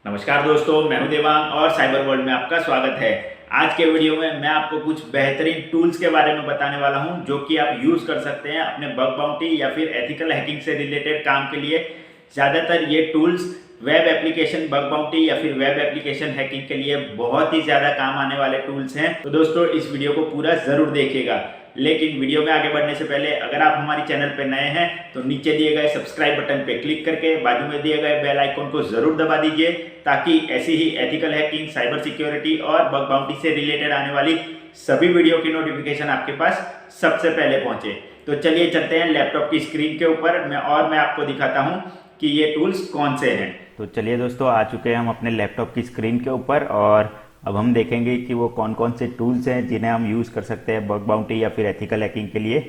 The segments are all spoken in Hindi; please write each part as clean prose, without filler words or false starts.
नमस्कार दोस्तों, मैं हूं देवांग और साइबर वर्ल्ड में आपका स्वागत है। आज के वीडियो में मैं आपको कुछ बेहतरीन टूल्स के बारे में बताने वाला हूं जो कि आप यूज़ कर सकते हैं अपने बग बाउंटी या फिर एथिकल हैकिंग से रिलेटेड काम के लिए। ज़्यादातर ये tools web application bug bounty या फिर वेब एप्लीकेशन हैकिंग के लिए बहुत ही ज़्यादा काम आने वाले टूल्स हैं। तो दोस्तों इस वीडियो को पूरा ज़रूर देखिएगा। लेकिन वीडियो में आगे बढ़ने से पहले अगर आप हमारे चैनल पर नए हैं तो नीचे दिए गए सब्सक्राइब बटन पर क्लिक करके बाजू में दिए गए बेल आइकन को ज़रूर दबा दीजिए ताकि ऐसी ही एथिकल हैकिंग, साइबर सिक्योरिटी और बग बाउंटी से रिलेटेड आने वाली सभी वीडियो की नोटिफिकेशन आपके पास सबसे पहले पहुंचे। तो चलिए चलते हैं लैपटॉप की स्क्रीन के ऊपर मैं आपको दिखाता हूं कि ये टूल्स कौन से हैं। तो चलिए दोस्तों, आ चुके हैं हम अपने लैपटॉप की स्क्रीन के ऊपर और अब हम देखेंगे कि वो कौन कौन से टूल्स हैं जिन्हें हम यूज़ कर सकते हैं बग बाउंटी या फिर एथिकल हैकिंग के लिए।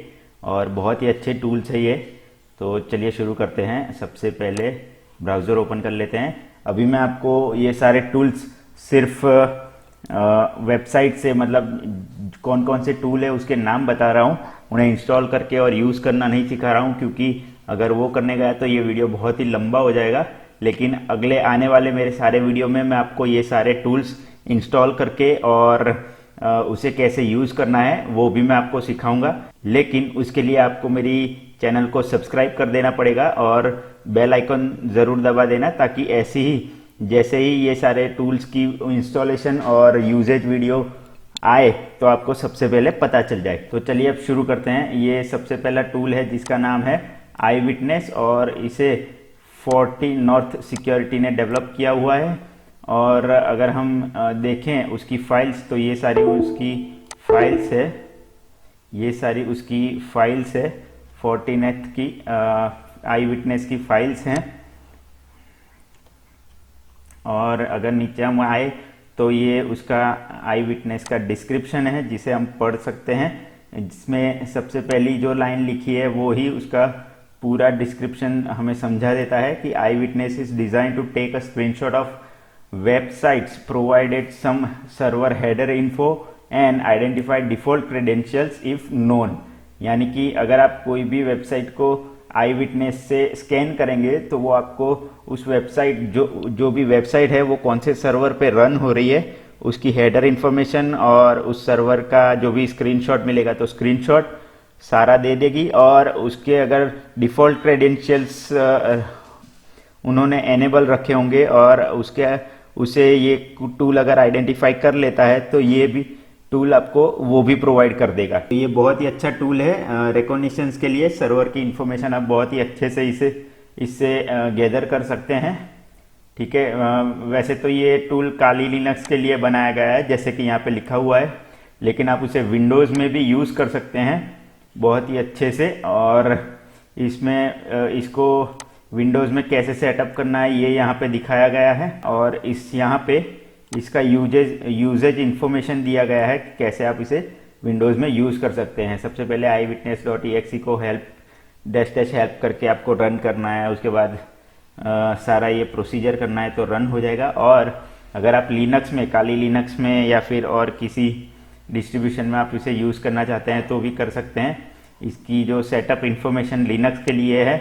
और बहुत ही अच्छे टूल्स है ये। तो चलिए शुरू करते हैं। सबसे पहले ब्राउज़र ओपन कर लेते हैं। अभी मैं आपको ये सारे टूल्स सिर्फ वेबसाइट से, मतलब कौन कौन से टूल है उसके नाम बता रहा हूँ, उन्हें इंस्टॉल करके और यूज़ करना नहीं सिखा रहा हूँ, क्योंकि अगर वो करने गया तो ये वीडियो बहुत ही लंबा हो जाएगा। लेकिन अगले आने वाले मेरे सारे वीडियो में मैं आपको ये सारे टूल्स इंस्टॉल करके और उसे कैसे यूज़ करना है वो भी मैं आपको सिखाऊंगा। लेकिन उसके लिए आपको मेरी चैनल को सब्सक्राइब कर देना पड़ेगा और बेल आइकन ज़रूर दबा देना, ताकि ऐसे ही जैसे ही ये सारे टूल्स की इंस्टॉलेशन और यूजेज वीडियो आए तो आपको सबसे पहले पता चल जाए। तो चलिए अब शुरू करते हैं। ये सबसे पहला टूल है जिसका नाम है आई विटनेस और इसे फोर्टी नॉर्थ सिक्योरिटी ने डेवलप किया हुआ है। और अगर हम देखें उसकी फाइल्स तो ये सारी उसकी फाइल्स है, ये सारी उसकी फाइल्स है। फोर्टीनेथ की आई विटनेस की फाइल्स हैं। और अगर नीचे हम आए तो ये उसका आई विटनेस का डिस्क्रिप्शन है जिसे हम पढ़ सकते हैं। जिसमें सबसे पहली जो लाइन लिखी है वो ही उसका पूरा डिस्क्रिप्शन हमें समझा देता है कि eye witness is design to take a screenshot of websites provided some server header info and identify default credentials if known. यानी कि अगर आप कोई भी वेबसाइट को आई विटनेस से स्कैन करेंगे तो वो आपको उस वेबसाइट जो भी वेबसाइट है वो कौन से सर्वर पे रन हो रही है उसकी हेडर इन्फॉर्मेशन और उस सर्वर का जो भी स्क्रीनशॉट मिलेगा तो स्क्रीनशॉट सारा दे देगी। और उसके अगर डिफ़ॉल्ट क्रेडेंशियल्स उन्होंने एनेबल रखे होंगे और उसे ये टूल अगर आइडेंटिफाई कर लेता है तो ये भी टूल आपको वो भी प्रोवाइड कर देगा। तो ये बहुत ही अच्छा टूल है रिकॉग्निशंस के लिए। सर्वर की इंफॉर्मेशन आप बहुत ही अच्छे से इससे गैदर कर सकते हैं। ठीक है, वैसे तो ये टूल काली लिनक्स के लिए बनाया गया है जैसे कि यहाँ पे लिखा हुआ है, लेकिन आप उसे विंडोज़ में भी यूज़ कर सकते हैं बहुत ही अच्छे से। और इसमें इसको विंडोज़ में कैसे सेटअप करना है ये यहाँ पे दिखाया गया है और यहाँ पे इसका यूजेज इन्फॉर्मेशन दिया गया है कि कैसे आप इसे विंडोज़ में यूज़ कर सकते हैं। सबसे पहले iwitness.exe को हेल्प करके आपको रन करना है। उसके बाद सारा ये प्रोसीजर करना है तो रन हो जाएगा। और अगर आप लिनक्स में, काली लिनक्स में या फिर और किसी डिस्ट्रीब्यूशन में आप इसे यूज़ करना चाहते हैं तो भी कर सकते हैं। इसकी जो सेटअप इन्फॉर्मेशन लिनक्स के लिए है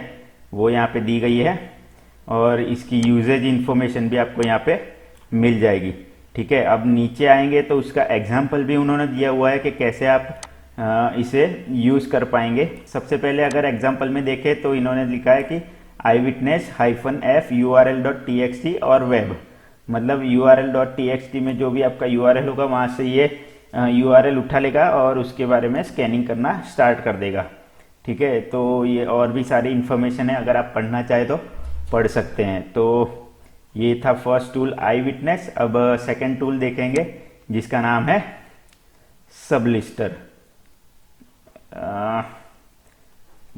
वो यहाँ पे दी गई है और इसकी यूजेज इन्फॉर्मेशन भी आपको यहाँ पे मिल जाएगी। ठीक है, अब नीचे आएंगे तो उसका एग्जाम्पल भी उन्होंने दिया हुआ है कि कैसे आप इसे यूज़ कर पाएंगे। सबसे पहले अगर एग्जाम्पल में देखें तो इन्होंने लिखा है कि iwitness-f url.txt और वेब, मतलब url.txt में जो भी आपका URL होगा वहाँ से ये URL उठा लेगा और उसके बारे में स्कैनिंग करना स्टार्ट कर देगा। ठीक है, तो ये और भी सारी इन्फॉर्मेशन है, अगर आप पढ़ना चाहे तो पढ़ सकते हैं। तो ये था फर्स्ट टूल आई विटनेस। अब सेकंड टूल देखेंगे जिसका नाम है सबलिस्टर।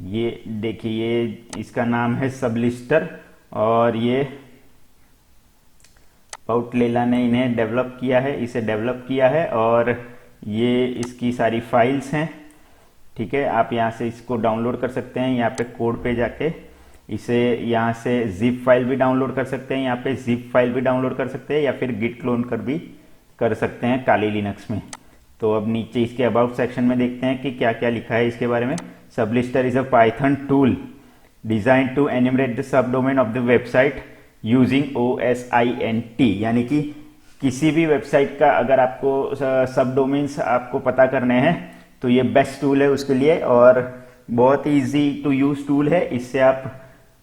ये देखिए, ये इसका नाम है सबलिस्टर और ये पाउटलेला ने इन्हें डेवलप किया है, इसे डेवलप किया है और ये इसकी सारी फाइल्स हैं। ठीक है, आप यहाँ से इसको डाउनलोड कर सकते हैं। यहाँ पे कोड पे जाके इसे यहाँ से जिप फाइल भी डाउनलोड कर सकते हैं, यहाँ पे जिप फाइल भी डाउनलोड कर सकते हैं या फिर गिट क्लोन कर भी कर सकते हैं काली लिनक्स में। तो अब नीचे इसके अबाउट सेक्शन में देखते हैं कि क्या क्या लिखा है इसके बारे में। Sublist3r is a Python tool design to enumerate the subdomain of the website using OSINT, यानी कि किसी भी वेबसाइट का अगर आपको सब डोमेन्स आपको पता करने हैं तो ये बेस्ट टूल है उसके लिए, और बहुत इजी टू यूज टूल है। इससे आप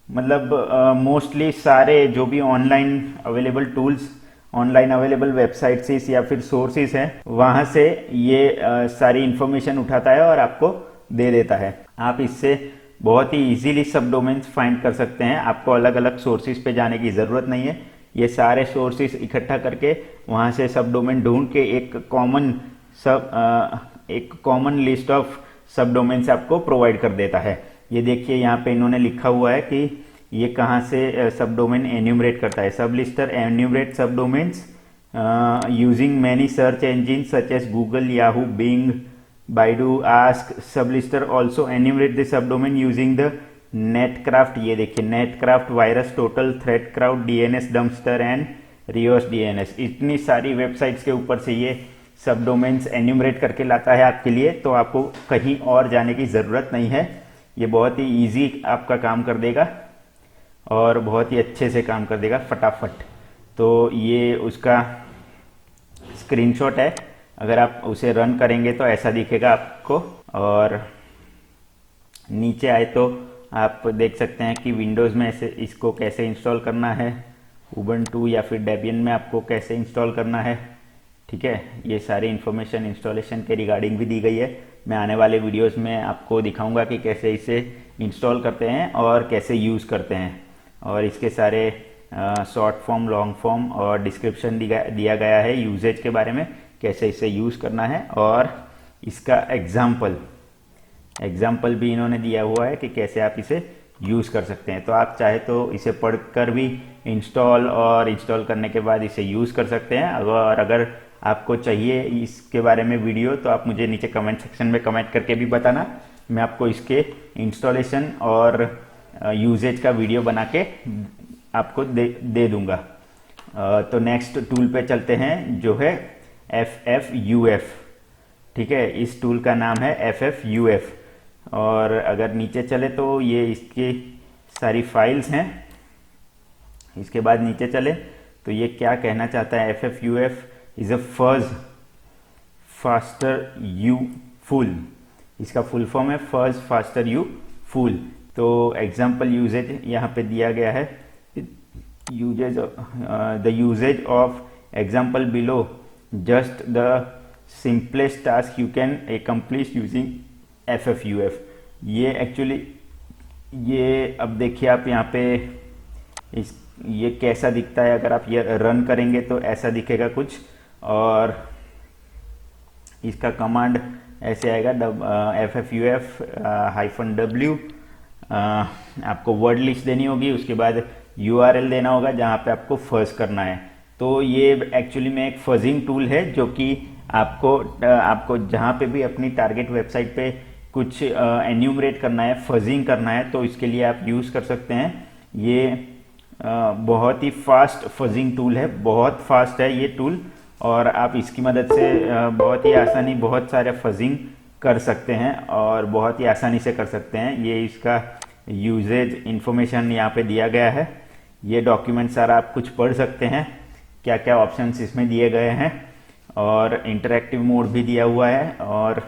मतलब मोस्टली सारे जो भी online available tools, online available websites या फिर सोर्सेज हैं, वहां से ये सारी इंफॉर्मेशन उठाता है और आपको दे देता है। आप इससे बहुत ही इजीली सब डोमेन्स फाइंड कर सकते हैं। आपको अलग अलग सोर्सेज पे जाने की ज़रूरत नहीं है। ये सारे सोर्सेज इकट्ठा करके वहाँ से सब डोमेन ढूंढ के एक कॉमन लिस्ट ऑफ सब डोमेन्स आपको प्रोवाइड कर देता है। ये देखिए यहाँ पे इन्होंने लिखा हुआ है कि ये कहाँ से सब डोमेन एन्यूमरेट करता है। Sublister enumerate subdomains using many search engine such as Google, Yahoo, Bing, Baidu, Ask. Sublister also enumerate the subdomain using the Netcraft, ये देखिए Netcraft, Virus Total, Threadcraft, DNS Dumpster and Rios DNS। इतनी सारी वेबसाइट्स के ऊपर से ये सब डोमेन्स एन्यूमरेट करके लाता है आपके लिए, तो आपको कहीं और जाने की ज़रूरत नहीं है। ये बहुत ही ईजी आपका काम कर देगा और बहुत ही अच्छे से काम कर देगा फटाफट। तो ये उसका स्क्रीनशॉट है। अगर आप उसे रन करेंगे तो ऐसा दिखेगा आपको, और नीचे आए तो आप देख सकते हैं कि विंडोज़ में ऐसे इसको कैसे इंस्टॉल करना है, उबंटू या फिर डेबियन में आपको कैसे इंस्टॉल करना है। ठीक है, ये सारी इन्फॉर्मेशन इंस्टॉलेशन के रिगार्डिंग भी दी गई है। मैं आने वाले वीडियोस में आपको दिखाऊंगा कि कैसे इसे इंस्टॉल करते हैं और कैसे यूज़ करते हैं, और इसके सारे शॉर्ट फॉर्म, लॉन्ग फॉर्म और डिस्क्रिप्शन दिया गया है यूजेज के बारे में, कैसे इसे यूज़ करना है, और इसका एग्जाम्पल भी इन्होंने दिया हुआ है कि कैसे आप इसे यूज़ कर सकते हैं। तो आप चाहे तो इसे पढ़कर भी इंस्टॉल करने के बाद इसे यूज़ कर सकते हैं। और अगर आपको चाहिए इसके बारे में वीडियो तो आप मुझे नीचे कमेंट सेक्शन में कमेंट करके भी बताना, मैं आपको इसके इंस्टॉलेशन और यूजेज का वीडियो बना के आपको दे दूंगा। तो नेक्स्ट टूल पे चलते हैं जो है FFUF। ठीक है, इस टूल का नाम है FFUF, और अगर नीचे चले तो ये इसकी सारी फाइल्स हैं। इसके बाद नीचे चले तो ये क्या कहना चाहता है, FFUF is a fuzz faster you fool. इसका फुल फॉर्म है फज़ फास्टर यू फुल। तो एग्जाम्पल यूजेज यहाँ पे दिया गया है, the usages of example below, just the simplest task you can accomplish using FFUF। ये एक्चुअली अब देखिए आप यहाँ पे ये कैसा दिखता है। अगर आप ये रन करेंगे तो ऐसा दिखेगा कुछ, और इसका कमांड ऐसे आएगा FFUF-W। आपको वर्ड लिस्ट देनी होगी, उसके बाद URL देना होगा जहाँ पे आपको फर्ज करना है। तो ये एक्चुअली में एक फजिंग टूल है जो कि आपको जहाँ पे भी अपनी टारगेट वेबसाइट पे कुछ एन्यूमरेट करना है, फजिंग करना है, तो इसके लिए आप यूज़ कर सकते हैं। ये बहुत ही फास्ट फजिंग टूल है, बहुत फास्ट है ये टूल, और आप इसकी मदद से बहुत सारे फजिंग कर सकते हैं और बहुत ही आसानी से कर सकते हैं। ये इसका यूजेज इंफॉर्मेशन यहाँ पे दिया गया है। ये डॉक्यूमेंट सारा आप कुछ पढ़ सकते हैं, क्या क्या ऑप्शंस इसमें दिए गए हैं, और इंटरैक्टिव मोड भी दिया हुआ है। और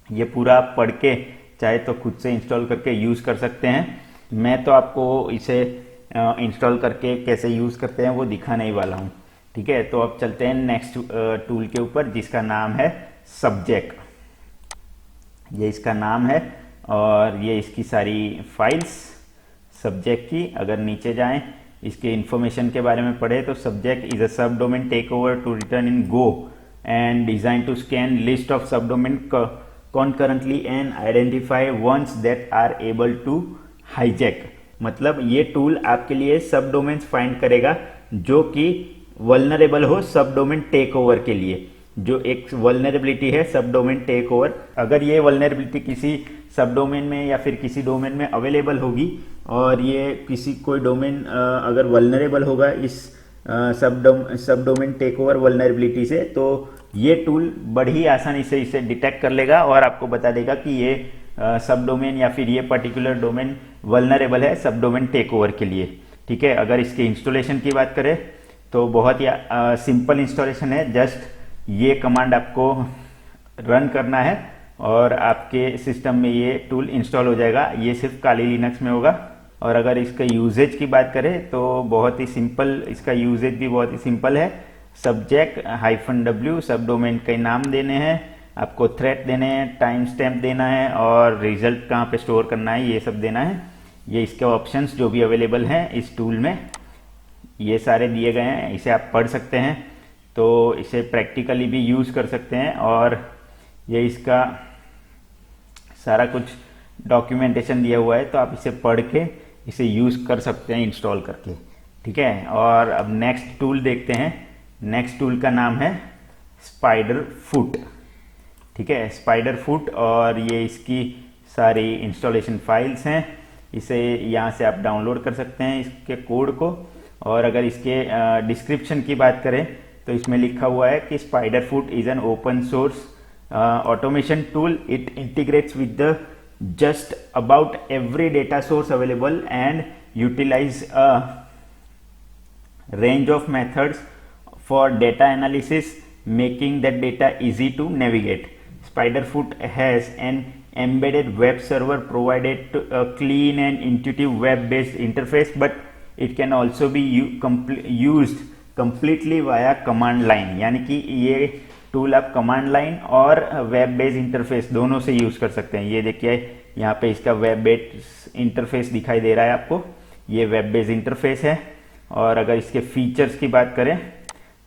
ये पूरा आप पढ़ के चाहे तो खुद से इंस्टॉल करके यूज़ कर सकते हैं। मैं तो आपको इसे इंस्टॉल करके कैसे यूज़ करते हैं वो दिखाने ही वाला हूँ। ठीक है, तो अब चलते हैं नेक्स्ट टूल के ऊपर जिसका नाम है सब्जेक्ट। ये इसका नाम है और ये इसकी सारी फाइल्स सब्जेक्ट की। अगर नीचे जाएं इसके इंफॉर्मेशन के बारे में पढ़े तो subject is a subdomain takeover to return in go and design to scan list of subdomain concurrently and identify ones that are able to hijack। मतलब ये टूल आपके लिए सब डोमेन्स फाइंड करेगा जो कि वल्नरेबल हो सब डोमेन टेक ओवर के लिए। जो एक वल्नरेबिलिटी है सब डोमेन टेक ओवर, अगर ये वल्नरेबिलिटी किसी सब डोमेन में या फिर किसी डोमेन में अवेलेबल होगी और ये कोई डोमेन अगर वल्नरेबल होगा इस सब डोमेन टेक ओवर वल्नरेबिलिटी से, तो ये टूल बड़ी आसानी से इसे डिटेक्ट कर लेगा और आपको बता देगा कि ये सब डोमेन या फिर ये पर्टिकुलर डोमेन वल्नरेबल है सब डोमेन टेक ओवर के लिए। ठीक है। अगर इसके इंस्टॉलेशन की बात करें तो बहुत ही सिंपल इंस्टॉलेशन है। जस्ट ये कमांड आपको रन करना है और आपके सिस्टम में ये टूल इंस्टॉल हो जाएगा। ये सिर्फ काली लिनक्स में होगा। और अगर इसका यूजेज की बात करें तो बहुत ही सिंपल, इसका यूजेज भी बहुत ही सिंपल है। सब्जेक्ट -w सब डोमेन के नाम देने हैं, आपको थ्रेड देने हैं, टाइम स्टैम्प देना है और रिजल्ट कहाँ पे स्टोर करना है ये सब देना है। ये इसके ऑप्शंस जो भी अवेलेबल हैं इस टूल में ये सारे दिए गए हैं। इसे आप पढ़ सकते हैं, तो इसे प्रैक्टिकली भी यूज़ कर सकते हैं और ये इसका सारा कुछ डॉक्यूमेंटेशन दिया हुआ है, तो आप इसे पढ़ के इसे यूज़ कर सकते हैं इंस्टॉल करके, ठीक है। और अब नेक्स्ट टूल देखते हैं। नेक्स्ट टूल का नाम है स्पाइडर फुट, ठीक है, स्पाइडर फुट। और ये इसकी सारी इंस्टॉलेशन फाइल्स हैं। इसे यहाँ से आप डाउनलोड कर सकते हैं इसके कोड को। और अगर इसके डिस्क्रिप्शन की बात करें तो इसमें लिखा हुआ है कि spider foot is an open source automation tool. It integrates with the just about every data source available and utilize a range of methods for data analysis, making that data easy to navigate. Spiderfoot has an embedded web server provided to a clean and intuitive web-based interface, but it can also be used completely via command line. यानी कि ये टूल आप कमांड लाइन और वेब बेस्ड इंटरफेस दोनों से यूज कर सकते हैं। ये देखिए यहाँ पे इसका वेब बेस्ड इंटरफेस दिखाई दे रहा है आपको, ये वेब बेस्ड इंटरफेस है। और अगर इसके फीचर्स की बात करें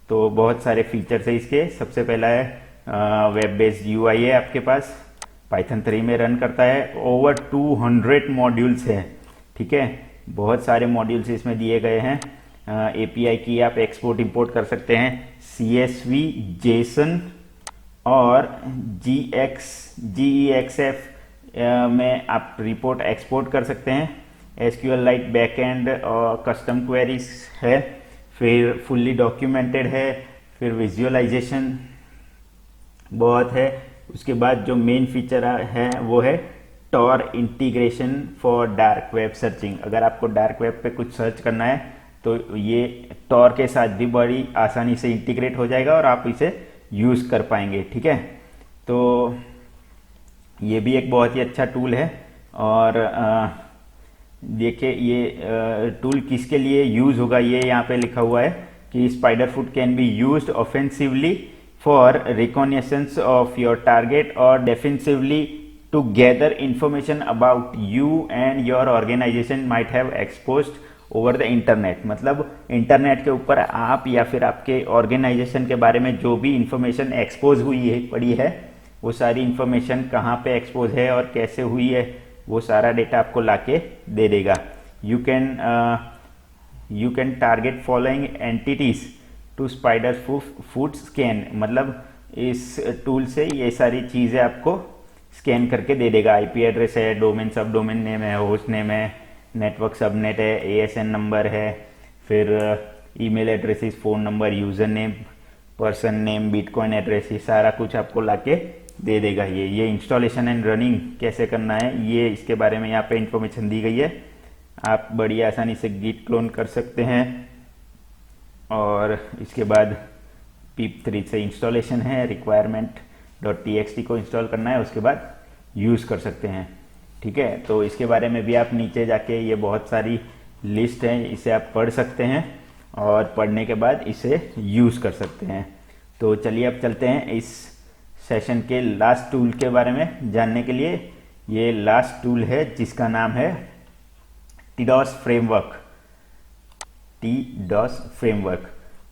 तो बहुत सारे फीचर्स है इसके। सबसे पहला है वेब बेस्ड यूआई है आपके पास, पाइथन 3 में रन करता है। ओवर 200 मॉड्यूल्स है, ठीक है, बहुत सारे मॉड्यूल्स इसमें दिए गए हैं। एपीआई की आप एक्सपोर्ट इंपोर्ट कर सकते हैं, CSV, JSON और GEXF में आप रिपोर्ट एक्सपोर्ट कर सकते हैं। SQLite बैकएंड और कस्टम क्वेरीज है, फिर फुल्ली डॉक्यूमेंटेड है, फिर विजुअलाइजेशन बहुत है। उसके बाद जो मेन फीचर है वो है Tor integration for dark web searching. अगर आपको डार्क वेब पे कुछ सर्च करना है तो ये Tor के साथ भी बड़ी आसानी से इंटीग्रेट हो जाएगा और आप इसे यूज़ कर पाएंगे, ठीक है। तो ये भी एक बहुत ही अच्छा टूल है। और देखिए ये टूल किसके लिए यूज़ होगा, ये यहाँ पे लिखा हुआ है कि SpiderFoot can be used offensively for recognitions of your target और defensively to gather information about you and your organisation might have exposed over the internet. मतलब इंटरनेट के ऊपर आप या फिर आपके ऑर्गेनाइजेशन के बारे में जो भी इंफॉर्मेशन एक्सपोज हुई है पड़ी है, वो सारी इंफॉर्मेशन कहाँ पे एक्सपोज है और कैसे हुई है, वो सारा डेटा आपको लाके दे देगा। You can target following entities to SpiderFoot scan. मतलब इस टूल से ये सारी चीज़ें आपको स्कैन करके दे देगा। आईपी एड्रेस है, डोमेन सब डोमेन नेम है, होस्ट नेम है, नेटवर्क सबनेट है, ASN नंबर है, फिर email addresses, phone number, user name, person name, bitcoin address, ये सारा कुछ आपको लाके दे देगा। ये इंस्टॉलेशन एंड रनिंग कैसे करना है ये इसके बारे में यहाँ पे इंफॉर्मेशन दी गई है। आप बड़ी आसानी से गिट क्लोन कर सकते हैं। और इसके बाद pip3 से इंस्टॉलेशन है, requirement.txt को इंस्टॉल करना है, उसके बाद यूज़ कर सकते हैं, ठीक है। तो इसके बारे में भी आप नीचे जाके ये बहुत सारी लिस्ट है, इसे आप पढ़ सकते हैं और पढ़ने के बाद इसे यूज़ कर सकते हैं। तो चलिए अब चलते हैं इस सेशन के लास्ट टूल के बारे में जानने के लिए। ये लास्ट टूल है जिसका नाम है TDOS फ्रेमवर्क। TDOS फ्रेमवर्क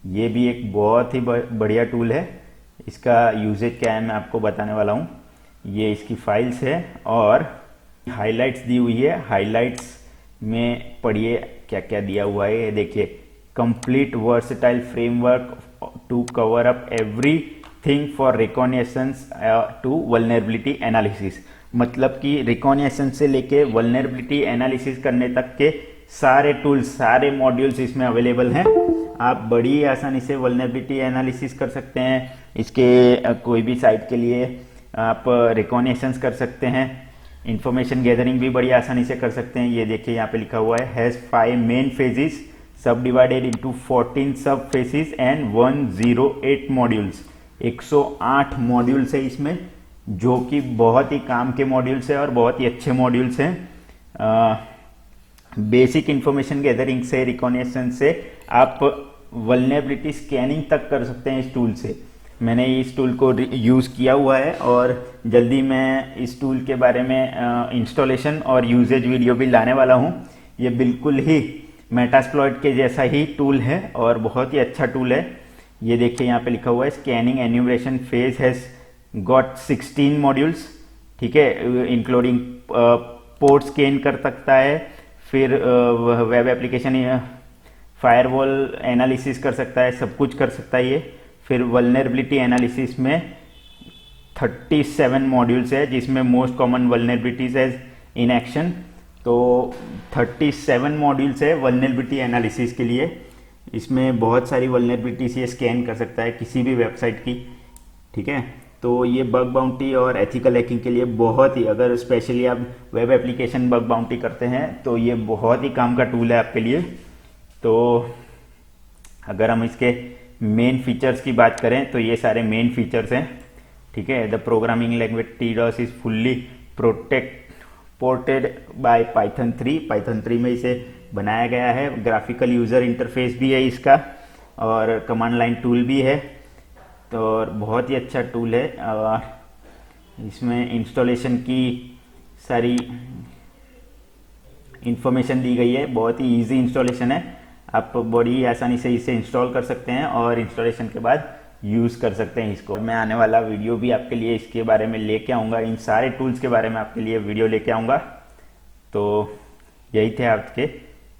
ये भी एक बहुत ही बढ़िया टूल है। इसका यूजेज क्या है मैं आपको बताने वाला हूँ। ये इसकी फाइल्स है और हाइलाइट्स दी हुई है। हाइलाइट्स में पढ़िए क्या क्या दिया हुआ है। ये देखिए, complete versatile framework to cover up everything for recognitions to vulnerability analysis. मतलब कि रिकॉग्निशन से लेके वल्नरेबिलिटी एनालिसिस करने तक के सारे टूल्स, सारे मॉड्यूल्स इसमें अवेलेबल हैं। आप बड़ी आसानी से वल्नरेबिलिटी एनालिसिस कर सकते हैं। इसके कोई भी साइट के लिए आप रिकॉग्निशंस कर सकते हैं इंफॉर्मेशन गैदरिंग भी बड़ी आसानी से कर सकते हैं। ये देखिए यहाँ पे लिखा हुआ है हैज़ 5 मेन फेजेस सब डिवाइडेड इनटू 14 सब फेजेस एंड 108 मॉड्यूल्स। 108 मॉड्यूल्स है इसमें, जो कि बहुत ही काम के मॉड्यूल्स हैं और बहुत ही अच्छे मॉड्यूल्स हैं। बेसिक इंफॉर्मेशन गैदरिंग से, रिकॉग्निशन से आप वल्नरेबिलिटी स्कैनिंग तक कर सकते हैं इस टूल से। मैंने इस टूल को यूज़ किया हुआ है और जल्दी मैं इस टूल के बारे में इंस्टॉलेशन और यूजेज वीडियो भी लाने वाला हूँ। ये बिल्कुल ही मेटास्प्लॉइट के जैसा ही टूल है और बहुत ही अच्छा टूल है। ये देखिए यहाँ पे लिखा हुआ है scanning enumeration phase has got 16 modules, ठीक है, इंक्लूडिंग पोर्ट स्कैन कर सकता है, फिर वेब एप्लीकेशन फायरवॉल एनालिसिस कर सकता है, सब कुछ कर सकता है ये। फिर वल्नरेबिलिटी एनालिसिस में 37 मॉड्यूल्स है, जिसमें मोस्ट कॉमन वल्नरेबिलिटीज है इन एक्शन। तो 37 मॉड्यूल्स है वल्नरेबिलिटी एनालिसिस के लिए। इसमें बहुत सारी वल्नरेबिलिटीज ये स्कैन कर सकता है किसी भी वेबसाइट की, ठीक है। तो ये बग बाउंटी और एथिकल हैकिंग के लिए बहुत ही, अगर स्पेशली आप वेब एप्लीकेशन बग बाउंटी करते हैं तो ये बहुत ही काम का टूल है आपके लिए। तो अगर हम इसके मेन फीचर्स की बात करें तो ये सारे मेन फीचर्स हैं, ठीक है। The programming language TDOS is fully ported bye Python 3। Python 3 में इसे बनाया गया है। ग्राफिकल यूज़र इंटरफेस भी है इसका और कमांड लाइन टूल भी है, तो और बहुत ही अच्छा टूल है। और इसमें इंस्टॉलेशन की सारी इंफॉर्मेशन दी गई है। बहुत ही इजी इंस्टॉलेशन है, आप बड़ी आसानी से इसे इंस्टॉल कर सकते हैं और इंस्टॉलेशन के बाद यूज़ कर सकते हैं इसको। मैं आने वाला वीडियो भी आपके लिए इसके बारे में लेके आऊँगा, इन सारे टूल्स के बारे में आपके लिए वीडियो लेके आऊँगा। तो यही थे आपके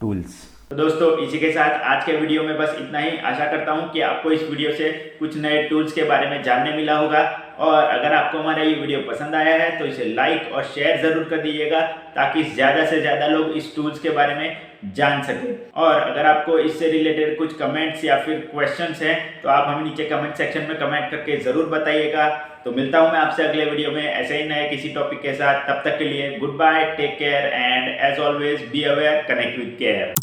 टूल्स। तो दोस्तों इसी के साथ आज के वीडियो में बस इतना ही। आशा करता हूं कि आपको इस वीडियो से कुछ नए टूल्स के बारे में जानने मिला होगा। और अगर आपको हमारा ये वीडियो पसंद आया है तो इसे लाइक और शेयर ज़रूर कर दीजिएगा, ताकि ज़्यादा से ज़्यादा लोग इस टूल्स के बारे में जान सकें। और अगर आपको इससे रिलेटेड कुछ कमेंट्स या फिर क्वेश्चंस हैं तो आप हमें नीचे कमेंट सेक्शन में कमेंट करके ज़रूर बताइएगा। तो मिलता हूँ मैं आपसे अगले वीडियो में ऐसे ही नए किसी टॉपिक के साथ। तब तक के लिए goodbye, take care and as always be aware, connect with care.